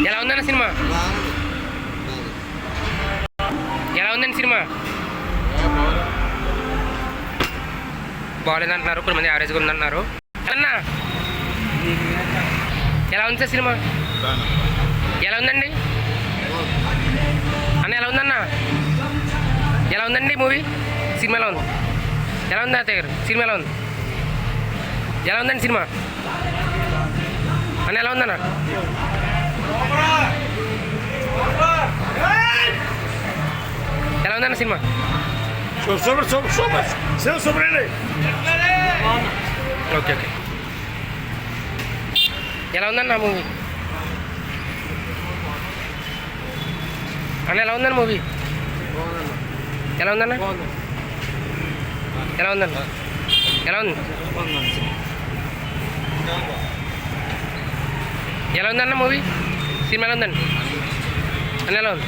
ఎలా ఉందన్న సినిమా? ఎలా ఉందండి సినిమా? బాగాలేదు అంటున్నారు, కొంతమంది యావరేజ్గా ఉందంటున్నారు. అన్నా ఎలా ఉంది సార్ సినిమా? ఎలా ఉందండి అన్న? ఎలా ఉందన్నా? ఎలా ఉందండి మూవీ? సినిమా ఎలా ఉంది? ఎలా ఉంది అత్తయ్య గారు? సినిమా ఎలా ఉంది? ఎలా ఉందండి సినిమా అన్న? ఎలా ఉందన్న? ఎలా ఉందన్న సినిమా? Okay okay. ఎలా ఉందన్న మూవీ అన్న? ఎలా ఉందన్న మూవీ? ఎలా ఉందన్న? ఎలా ఉందన్న? ఎలా ఉంది? ఎలా ఉందన్న మూవీ? సినిమా ఎలా ఉందండి అన్న? ఎలా ఉంది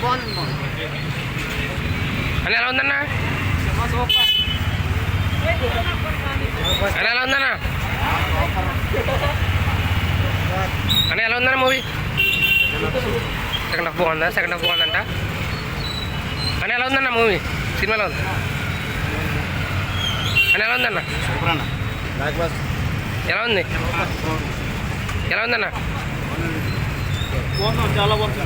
అన్న? ఎలా ఉందన్న అన్న? ఎలా ఉందన్న అన్న? ఎలా ఉందన్న మూవీ? సెకండ్ హాఫ్ బాగుందా? సెకండ్ హాఫ్ బాగుందంట అన్న? ఎలా ఉందన్న మూవీ? సినిమా ఎలా ఉంది అన్న? ఎలా ఉందన్న? ఎలా ఉంది? ఎలా ఉందన్న? చాలా బాగుంది.